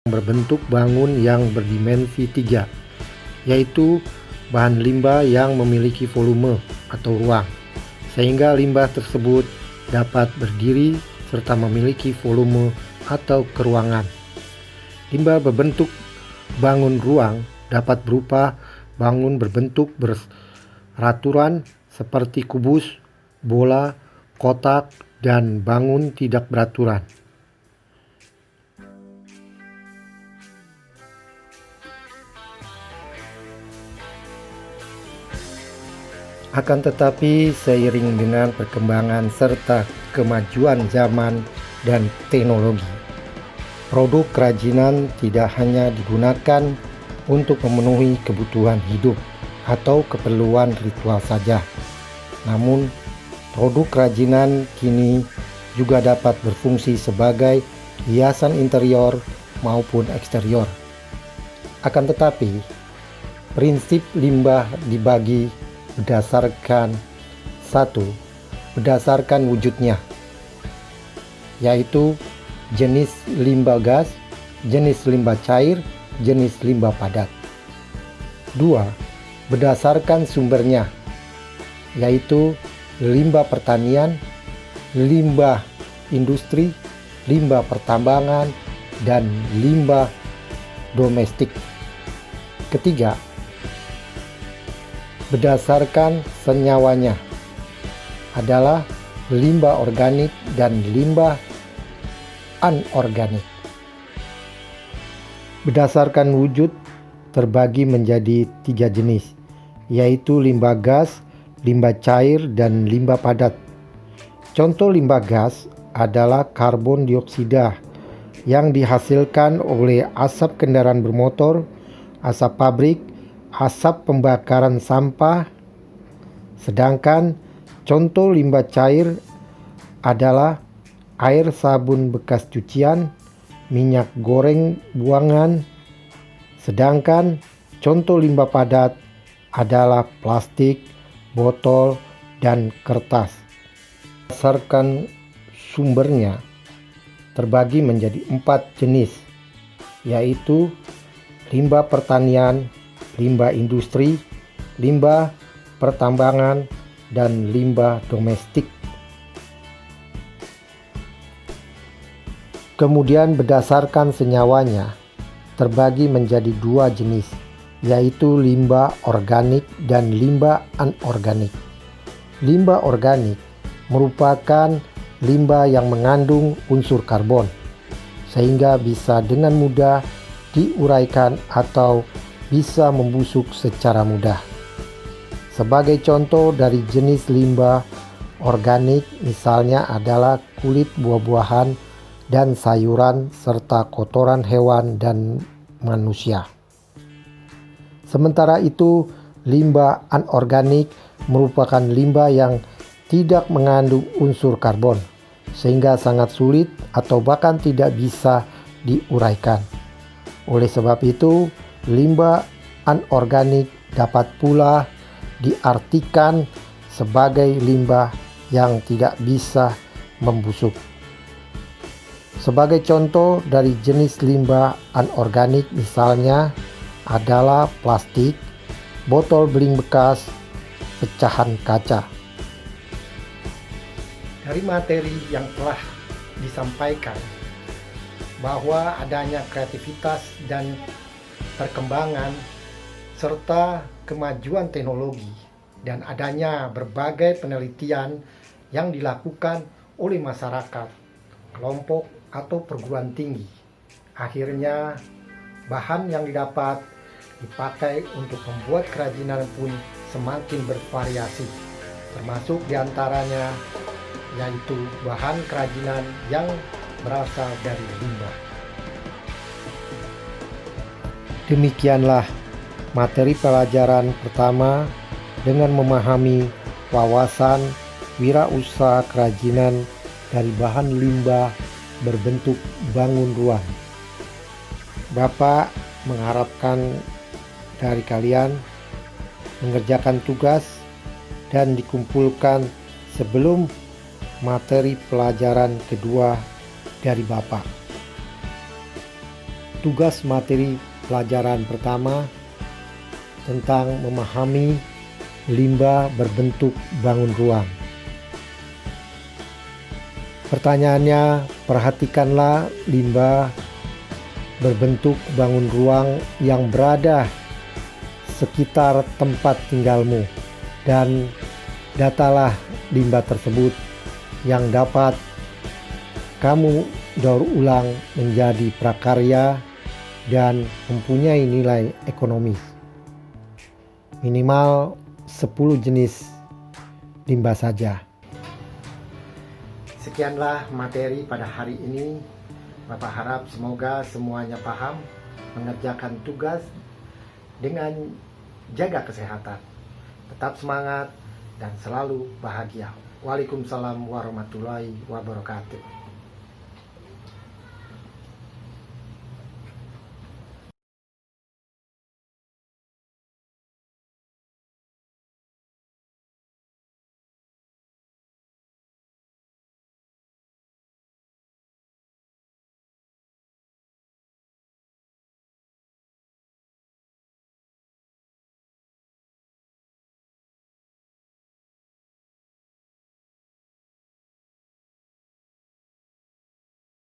berbentuk bangun yang berdimensi 3, yaitu bahan limbah yang memiliki volume atau ruang, sehingga limbah tersebut dapat berdiri serta memiliki volume atau keruangan. Limbah berbentuk bangun ruang dapat berupa bangun berbentuk beraturan seperti kubus, bola, kotak, dan bangun tidak beraturan. Akan tetapi, seiring dengan perkembangan serta kemajuan zaman dan teknologi, produk kerajinan tidak hanya digunakan untuk memenuhi kebutuhan hidup atau keperluan ritual saja, namun produk kerajinan kini juga dapat berfungsi sebagai hiasan interior maupun eksterior. Akan tetapi, prinsip limbah dibagi berdasarkan berdasarkan wujudnya, yaitu jenis limbah gas, jenis limbah cair, jenis limbah padat. 2. Berdasarkan sumbernya, yaitu limbah pertanian, limbah industri, limbah pertambangan, dan limbah domestik. Ketiga, berdasarkan senyawanya, adalah limbah organik dan limbah anorganik. Berdasarkan wujud terbagi menjadi 3 jenis, yaitu limbah gas, limbah cair, dan limbah padat. Contoh limbah gas adalah karbon dioksida yang dihasilkan oleh asap kendaraan bermotor, asap pabrik, asap pembakaran sampah. Sedangkan contoh limbah cair adalah air sabun bekas cucian, minyak goreng buangan. Sedangkan contoh limbah padat adalah plastik, botol, dan kertas. Berdasarkan sumbernya terbagi menjadi 4 jenis, yaitu limbah pertanian, limbah industri, limbah pertambangan, dan limbah domestik. Kemudian berdasarkan senyawanya terbagi menjadi 2 jenis, yaitu limbah organik dan limbah anorganik. Limbah organik merupakan limbah yang mengandung unsur karbon, sehingga bisa dengan mudah diuraikan atau bisa membusuk secara mudah. Sebagai contoh dari jenis limbah organik misalnya adalah kulit buah-buahan dan sayuran serta kotoran hewan dan manusia. Sementara itu, limbah anorganik merupakan limbah yang tidak mengandung unsur karbon, sehingga sangat sulit atau bahkan tidak bisa diuraikan. Oleh sebab itu, limbah anorganik dapat pula diartikan sebagai limbah yang tidak bisa membusuk. Sebagai contoh dari jenis limbah anorganik misalnya adalah plastik, botol beling bekas, pecahan kaca. Dari materi yang telah disampaikan, bahwa adanya kreativitas dan perkembangan serta kemajuan teknologi dan adanya berbagai penelitian yang dilakukan oleh masyarakat, kelompok, atau perguruan tinggi. Akhirnya bahan yang didapat dipakai untuk membuat kerajinan pun semakin bervariasi, termasuk diantaranya yaitu bahan kerajinan yang berasal dari limbah. Demikianlah materi pelajaran pertama dengan memahami wawasan wirausaha kerajinan dari bahan limbah berbentuk bangun ruang. Bapak mengharapkan dari kalian mengerjakan tugas dan dikumpulkan sebelum materi pelajaran kedua dari Bapak. tugas materi pelajaran pertama tentang memahami limbah berbentuk bangun ruang. Pertanyaannya, perhatikanlah limbah berbentuk bangun ruang yang berada sekitar tempat tinggalmu dan datalah limbah tersebut yang dapat kamu daur ulang menjadi prakarya dan mempunyai nilai ekonomis. Minimal 10 jenis limbah saja. Sekianlah materi pada hari ini. Bapak harap semoga semuanya paham mengerjakan tugas dengan jaga kesehatan. Tetap semangat dan selalu bahagia. Waalaikumsalam warahmatullahi wabarakatuh.